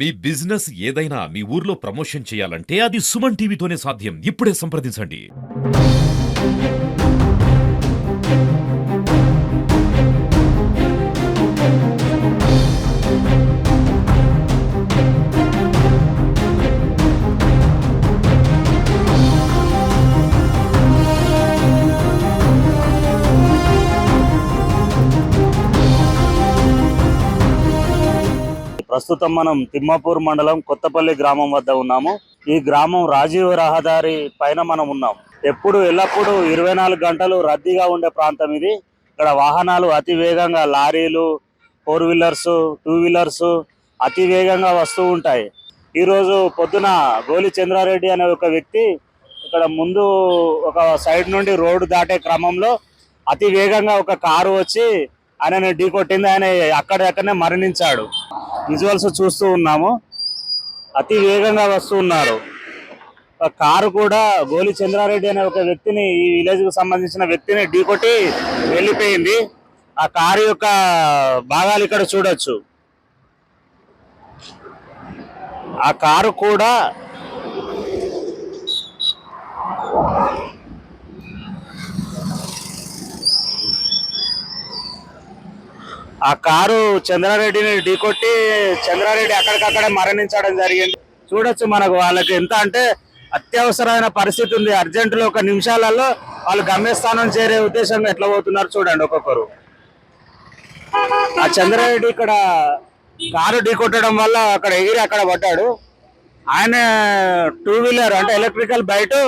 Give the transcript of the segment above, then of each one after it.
మీ business ఏదైనా మీ ఊర్లో promotion చేయాలంటే అది సుమన్ టీవీతోనే సాధ్యం. ఇప్పుడే సంప్రదించండి. ప్రస్తుతం మనం తిమ్మాపూర్ మండలం కొత్తపల్లి గ్రామం వద్ద ఉన్నాము. ఈ గ్రామం రాజీవ్ రహదారి పైన మనం ఉన్నాం. ఎల్లప్పుడూ 24 గంటలు రద్దీగా ఉండే ప్రాంతం ఇది. ఇక్కడ వాహనాలు అతి వేగంగా, లారీలు, 4 వీలర్స్, 2 వీలర్స్ అతి వేగంగా వస్తూ ఉంటాయి. ఈరోజు పొద్దున గోలి చంద్రారెడ్డి అనే ఒక వ్యక్తి ఇక్కడ ముందు ఒక సైడ్ నుండి రోడ్డు దాటే క్రమంలో అతి వేగంగా ఒక కారు వచ్చి ఆయనని ఢీకొట్టింది. ఆయన అక్కడనే మరణించాడు. విజువల్స్ చూస్తూ ఉన్నాము. అతి వేగంగా వస్తూ ఉన్నారు. కారు కూడా గోలి చంద్రారెడ్డి అనే ఒక వ్యక్తిని, ఈ విలేజ్ కు సంబంధించిన వ్యక్తిని ఢీకొట్టి వెళ్ళిపోయింది. ఆ కారు యొక్క భాగాలు ఇక్కడ చూడొచ్చు. ఆ కారు కూడా చంద్రారెడ్డిని ఢీకొట్టి చంద్రారెడ్డి అక్కడికక్కడే మరణించడం జరిగింది. చూడొచ్చు, మనకు వాళ్ళకి ఎంత అంటే అత్యవసరమైన పరిస్థితి ఉంది. అర్జెంటులో ఒక నిమిషాలలో వాళ్ళు గమ్యస్థానం చేరే ఉద్దేశంగా ఎట్లా పోతున్నారు చూడండి ఒక్కొక్కరు. ఆ చంద్రారెడ్డి ఇక్కడ కారు ఢీకొట్టడం వల్ల అక్కడ ఎగిరి అక్కడ పడ్డాడు. ఆయన 2 వీలర్ అంటే ఎలక్ట్రికల్ బైక్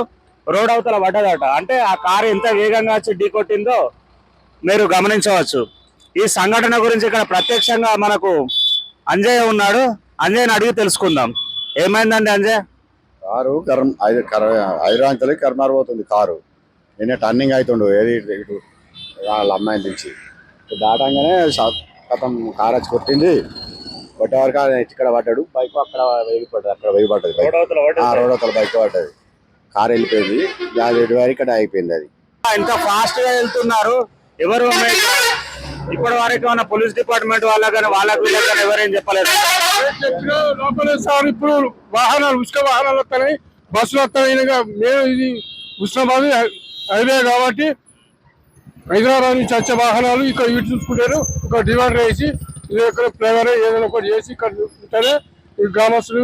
రోడ్ అవతల పడ్డదట. అంటే ఆ కారు ఎంత వేగంగా వచ్చి ఢీకొట్టిందో మీరు గమనించవచ్చు. ఈ సంఘటన గురించి ఇక్కడ ప్రత్యక్షంగా మనకు అంజయ్య ఉన్నాడు. అంజయ్యని అడిగి తెలుసుకుందాం. ఏమైందండి అంజయ్? కారు హైదరాబాద్ కర్మార్ పోతుంది కారు. నేనే టర్నింగ్ అవుతుండు ఏది ఇటు వాళ్ళ అమ్మాయిని దించి దాటంగానే గతం కారు వచ్చి కొట్టింది. కొట్టేవరకు ఇక్కడ పడ్డాడు. బైక్ అక్కడ వేగిపడ్డది. అక్కడ వేగిపడ్డది రోడ్ అవతల బైక్ పడ్డది. కారు వెళ్ళిపోయింది. ఇక్కడ అయిపోయింది. అది ఎంత ఫాస్ట్ గా వెళ్తున్నారు. ఎవరు ఇప్పటి వరకు ఏమన్నా పోలీస్ డిపార్ట్మెంట్ వాళ్ళకి వీళ్ళకి ఎవరేం చెప్పలేదు. సార్ ఇప్పుడు వాహనాలు ఉసుక వాహనాలు వస్తాయి, బస్సులు వస్తాయి. మేము ఇది ఉస్మాబాద్ హైవే కాబట్టి హైదరాబాద్ నుంచి వచ్చే వాహనాలు ఇక్కడ ఇటు చూసుకుంటారు. ఒక డివైడర్ వేసి ఇది ఇక్కడ ఫ్లేవర్ ఏదైనా ఒకటి చేసి ఇక్కడ ఉంటేనే ఈ గ్రామస్తులు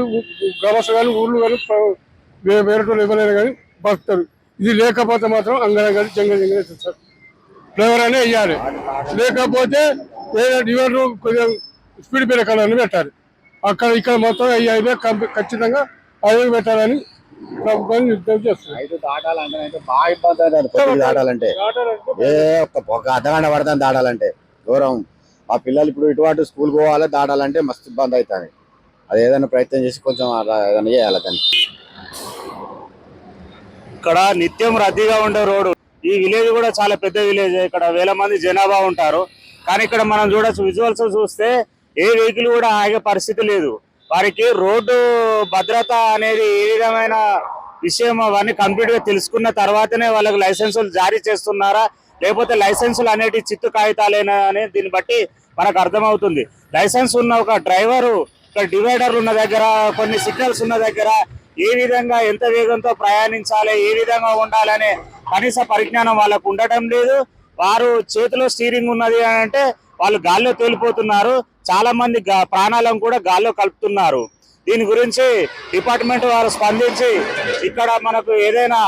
కానీ ఊర్లు కానీ వేరేటోళ్ళు ఇవ్వలేరు కానీ బతుకుతారు. ఇది లేకపోతే మాత్రం అంగన కానీ జంగ సార్ ఫ్లేవర్ అనే వేయాలి. లేకపోతే ఏదైనా డివైడర్ కొంచెం స్పీడ్ బ్రేకర్ అని పెట్టాలి. అక్కడ ఇక్కడ మొత్తం హైవే ఖచ్చితంగా హైవే పెట్టాలని నిర్ణయం చేస్తుంది. దాటాలంటే బాగా ఇబ్బంది. దాటాలంటే ఒక అర్ధగంట పడుతుంది. దాటాలంటే దూరం. మా పిల్లలు ఇప్పుడు ఇటువంటి స్కూల్ పోవాలి, దాటాలంటే మస్తు ఇబ్బంది అవుతుంది. అది ఏదైనా ప్రయత్నం చేసి కొంచెం ఏదైనా చేయాలి. దానికి ఇక్కడ నిత్యం రద్దీగా ఉండే రోడ్డు. ఈ విలేజ్ కూడా చాలా పెద్ద విలేజ్. ఇక్కడ వేల మంది జనాభా ఉంటారు. కానీ ఇక్కడ మనం చూడొచ్చు, విజువల్స్ చూస్తే ఏ వెహికల్ కూడా ఆగే పరిస్థితి లేదు. వారికి రోడ్డు భద్రత అనేది ఏ విధమైన విషయం అవన్నీ కంప్లీట్ గా తెలుసుకున్న తర్వాతనే వాళ్ళకి లైసెన్సులు జారీ చేస్తున్నారా, లేకపోతే లైసెన్సులు అనేటి చిత్తు కాగితాలేనా అనేది దీన్ని బట్టి మనకు అర్థమవుతుంది. లైసెన్స్ ఉన్న ఒక డ్రైవరు ఇక్కడ డివైడర్ ఉన్న దగ్గర, కొన్ని సిగ్నల్స్ ఉన్న దగ్గర ఏ విధంగా ఎంత వేగంతో ప్రయాణించాలి, ఏ విధంగా ఉండాలనే కనీస పరిజ్ఞానం వాళ్ళకు ఉండటం లేదు. వారు చేతిలో స్టీరింగ్ ఉన్నది అని అంటే వాళ్ళు గాల్లో తేలిపోతున్నారు. చాలా మంది ప్రాణాలను కూడా గాల్లో కలుపుతున్నారు. దీని గురించి డిపార్ట్మెంట్ వారు స్పందించి ఇక్కడ మనకు ఏదైనా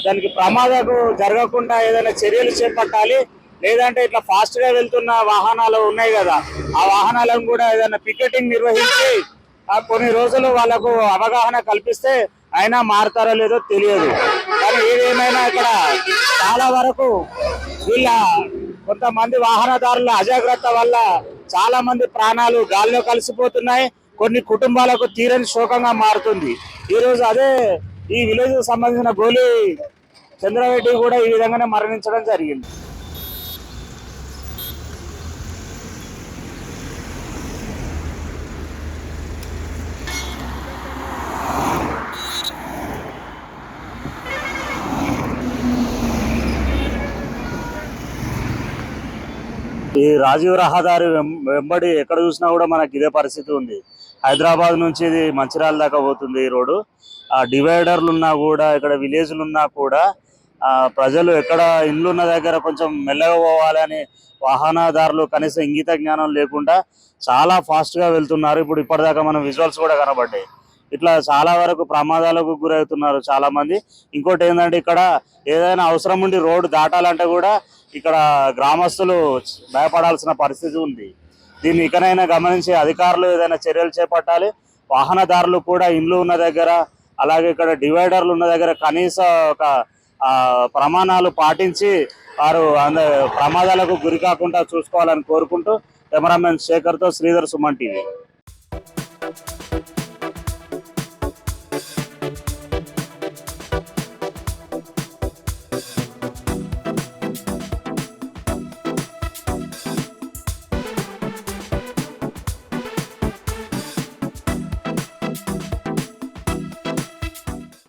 దానికి ప్రమాదకు జరగకుండా ఏదైనా చర్యలు చేపట్టాలి. లేదంటే ఇట్లా ఫాస్ట్ గా వెళ్తున్న వాహనాలు ఉన్నాయి కదా, ఆ వాహనాలను కూడా ఏదైనా పికెటింగ్ నిర్వహించి కొన్ని రోజులు వాళ్ళకు అవగాహన కల్పిస్తే అయినా మారుతారో లేదో తెలియదు. కానీ ఏదేమైనా ఇక్కడ చాలా వరకు కొంతమంది వాహనదారుల అజాగ్రత్త వల్ల చాలా మంది ప్రాణాలు గాల్లో కలిసిపోతున్నాయి. కొన్ని కుటుంబాలకు తీరని శోకంగా మారుతుంది. ఈరోజు అదే ఈ విలేజ్ కు సంబంధించిన గోలి చంద్రారెడ్డి కూడా ఈ విధంగానే మరణించడం జరిగింది. ఈ రాజీవ్ రహదారి వెంబడి ఎక్కడ చూసినా కూడా మనకి ఇదే పరిస్థితి ఉంది. హైదరాబాద్ నుంచి ఇది మంచిర్యాల దాకా పోతుంది ఈ రోడ్డు. ఆ డివైడర్లు ఉన్నా కూడా, ఇక్కడ విలేజ్లు ఉన్నా కూడా ప్రజలు ఎక్కడ ఇండ్లు ఉన్న దగ్గర కొంచెం మెల్లగా పోవాలని వాహనదారులు కనీసం ఇంగిత జ్ఞానం లేకుండా చాలా ఫాస్ట్ గా వెళ్తున్నారు. ఇప్పుడు ఇప్పటిదాకా మనం విజువల్స్ కూడా కనబడ్డాయి. ఇట్లా చాలా వరకు ప్రమాదాలకు గురవుతున్నారు చాలా మంది. ఇంకోటి ఏంటంటే ఇక్కడ ఏదైనా అవసరం ఉండి రోడ్డు దాటాలంటే కూడా ఇక్కడ గ్రామస్తులు భయపడాల్సిన పరిస్థితి ఉంది. దీన్ని ఇకనైనా గమనించి అధికారులు ఏదైనా చర్యలు చేపట్టాలి. వాహనదారులు కూడా ఇండ్లు ఉన్న దగ్గర, అలాగే ఇక్కడ డివైడర్లు ఉన్న దగ్గర కనీస ఒక ప్రమాణాలు పాటించి వారు ప్రమాదాలకు గురి కాకుండా చూసుకోవాలని కోరుకుంటూ కెమెరామెన్ శేఖర్తో శ్రీధర్, సుమన్ టీవీ.